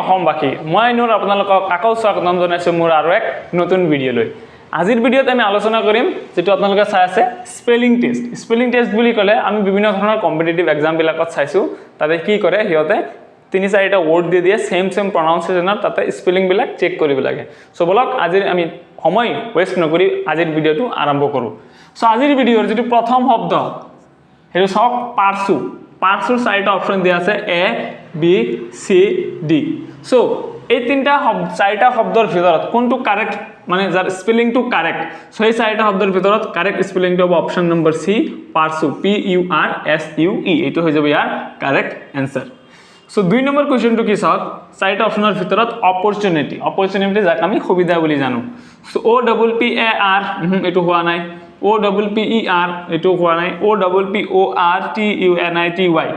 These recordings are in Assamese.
অসমবাসী মই নূৰ আপোনালোকক আকৌ স্বাগতম জনাইছো মোৰ আৰু এক নতুন ভিডিও লৈ আজিৰ ভিডিওত আমি আলোচনা কৰিম যেটো আপোনালোকে চাই আছে স্পেলিং টেষ্ট বুলি কলে আমি বিভিন্ন ধৰণৰ কম্পিটিটিভ এক্সাম বিলাকত চাইছো তাতে কি কৰে হিয়তে 3-4টা ওয়াৰ্ড দিয়ে সেম প্ৰনাউন্সিয়েশনৰ তাতে স্পেলিং বিলাক চেক কৰিব লাগে সো বলক আজি আমি সময় ওয়েস্ট নকৰি আজিৰ ভিডিওটো আৰম্ভ কৰো সো আজিৰ ভিডিওৰ যেটো প্ৰথম শব্দ হেটো সক পার্সুর 4টা অপশন দিয়া আছে এ বি সি ডি সো এই 4টা শব্দৰ ভিতৰত কোনটো কাৰেক্ট মানে যাৰ স্পেলিং টু কাৰেক্ট সো এই 4টা শব্দৰ ভিতৰত কাৰেক্ট স্পেলিং টু হ'ব option number C pursue P U R S U E এটো হৈ যাব ইয়াৰ কাৰেক্ট आंसर সো 2 নম্বৰ কোৱেশ্চনটো কি চাওক 4টা অপশনৰ ভিতৰত অপৰচুনিটি যাক আমি সুবিধা বুলি জানো so O double P A R এটো হোৱা নাই O double P E R এটো হোৱা নাই O double P O R T U N I T Y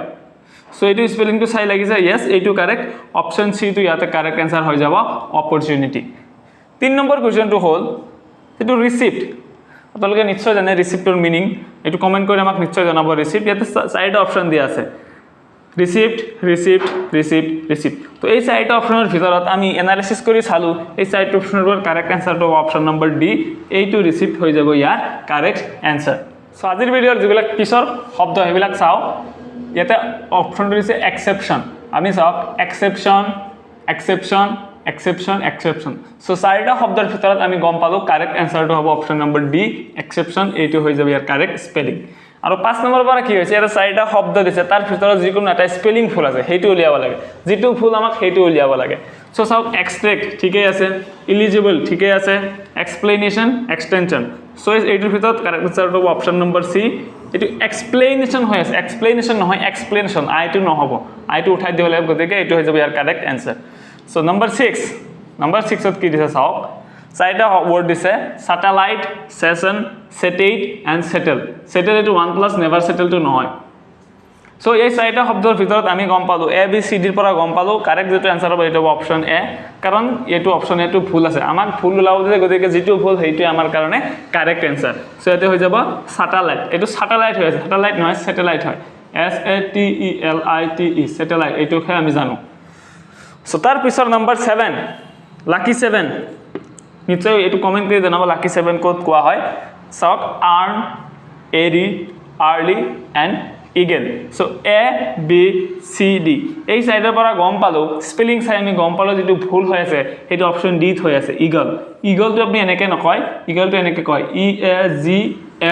so এটো স্পেলিং টু চাই লাগিছে यस এটো কারেক্ট অপশন সি টু ইয়াতে কারেক্ট आंसर হৈ যাব অপৰচুনিটি 3 নম্বৰ কোৱেশ্চনটো হল এটো ৰিসিপ্ট আপোনালোকে নিশ্চয় জানে ৰিসিপ্টৰ মিনিং এটো কমেন্ট কৰি আমাক নিশ্চয় জনাব ৰিসিপ্ট ইয়াতে 4টা অপশন দিয়া আছে ৰিসিপ্ট তো এই 4টা অপশনৰ ভিতৰত আমি এনালাইসিস কৰি চালু এই 4টা অপশনৰ কাৰেক্ট आंसर তো অপশন নম্বৰ ডি এইটো ৰিসিপ্ট হৈ যাব ইয়াৰ কাৰেক্ট आंसर সো আজিৰ ভিডিওৰ যিবিলাক পিছৰ শব্দ হেবিলাক চাও ইয়াতে অপশনটো দিছে এক্সেপশন আমি চাওক এক্সেপশন সো 4টা শব্দৰ ভিতৰত আমি গম পালো কাৰেক্ট आंसर তো হ'ব অপশন নম্বৰ ডি এক্সেপশন এইটো হৈ যাব ইয়াৰ কাৰেক্ট স্পেলিং আৰু 5 নম্বৰ পৰা কি হৈছে এটা 4টা শব্দ দিছে তাৰ ভিতৰত যিকোনো এটা স্পেলিং ভুল আছে হেতু উলিয়াব লাগে যেটো ভুল আমাক হেতু উলিয়াব লাগে সো চাওক এক্সট্ৰেক্ট ঠিকই আছে এলিজিবল ঠিকই আছে এক্সপ্লেনেশন এক্সটেনশন সো এইটোৰ ভিতৰত কাৰেক্ট आंसर হ'ব অপশন নম্বৰ সি এটো এক্সপ্লেনেশন হৈ আছে এক্সপ্লেনেশন নহয় এক্সপ্লেনেশন আইটো নহব আইটো উঠাই দিব লাগিব গতিকে এটো হৈ যাব ইয়াৰ কাৰেক্ট आंसर সো নম্বৰ 6 ত কি দিছে চাওক 4টা ওয়ার্ড দিছে স্যাটেলাইট সেশন সেটেট এন্ড সেটেল এটো 1+ নেভার সেটেল টু নহয় সো এই 4টা শব্দৰ ভিতৰত আমি গম পালো এ বি সি ডিৰ পৰা গম পালো কাৰেক্ট যেটো आंसर হ'ব এটো অপশন এ কাৰণ এটো অপশন এটো ভুল আছে আমাক ভুল ওলাব দিলে গতিকে যেটো ভুল হেইটো আমাৰ কাৰণে কারেক্ট आंसर সো এটো হৈ যাব স্যাটেলাইট এটো স্যাটেলাইট হৈ আছে স্যাটেলাইট নহয় স্যাটেলাইট হয় S A T E L I T E satellite এটোকে আমি জানো সো তাৰ পিছৰ নম্বৰ 7 লাকি 7 নিশ্চয় এটো কমেন্ট কৰি জানাব লাকি 7 কোড কোৱা হয় সক আৰ্ন এৰি early and eagle so A B C D এই সাইডৰ পৰা গম পালো স্পেলিং চাই আমি গম পালো যেটো ভুল হৈ আছে হেতু অপশন ডি হৈ আছে ইগলটো আপনি এনেকে নকয় ইগলটো এনেকে কয় ই এ জি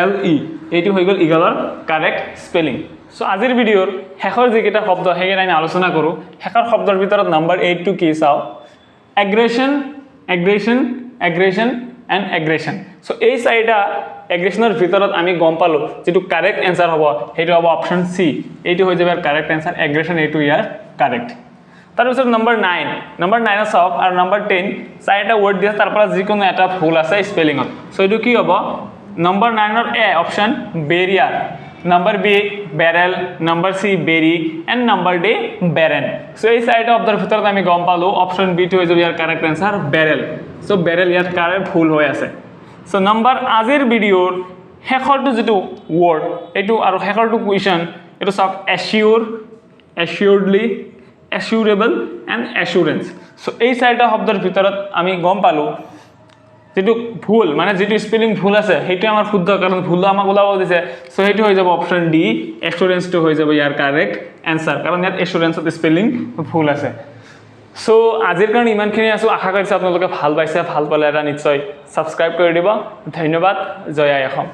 এল ই এইটো হৈ গল ইগলৰ কাৰেক্ট স্পেলিং সো আজিৰ ভিডিওৰ হেখৰ যিকেটা শব্দ হেগেন আমি আলোচনা কৰো হেখৰ শব্দৰ ভিতৰত নম্বৰ 8 টু কি চাও aggression and aggression so এই 4টা aggressionৰ ভিতৰত আমি গম পালো যেটো কারেক্ট आंसर হ'ব হেতু হ'ব অপশন সি এইটো হৈ যাব কারেক্ট आंसर aggression এইটো ইয়াৰ কাৰেক্ট তাৰ পিছত নম্বৰ 9 চাওক আৰু নম্বৰ 10 4টা ওয়াৰ্ড দিয়া তাৰ পৰা যিকোনো এটা ভুল আছে স্পেলিংত সো এইটো কি হ'ব নম্বৰ 9 ৰ A option Barrier number B barrel number C berry and number D barren so এই 4টা শব্দৰ ভিতৰত আমি গম পালো অপশন বি টো হৈ যাব ইয়াৰ correct answer barrel so barrel ইয়াত কাৰেক্ট ভুল হৈ আছে so নম্বৰ আজিৰ ভিডিওৰ হেখৰটো যেটো ওয়াৰ্ড এটো আৰু হেখৰটো কোৱেশ্চন এটো সক assuredly assurable and assurance so এই 4টা শব্দৰ ভিতৰত আমি গম পালো যেটো ভুল মানে যেটো স্পেলিং ভুল আছে হেতু আমাৰ শুদ্ধ কাৰণ ভুল আমাক ওলাব দিছে সো হেতু হৈ যাব অপশন ডি এসুরেন্স টু হৈ যাব ইয়াৰ কাৰেক্ট आंसर কাৰণ ইয়াত এসুৰেন্সত স্পেলিং ভুল আছে সো আজিৰ কাৰণে ইমানখিনি আছো আশা কৰিছো আপোনালোকে ভাল পাইছে ভাল পালে এটা নিশ্চয় সাবস্ক্ৰাইব কৰি দিব ধন্যবাদ জয় আই অসম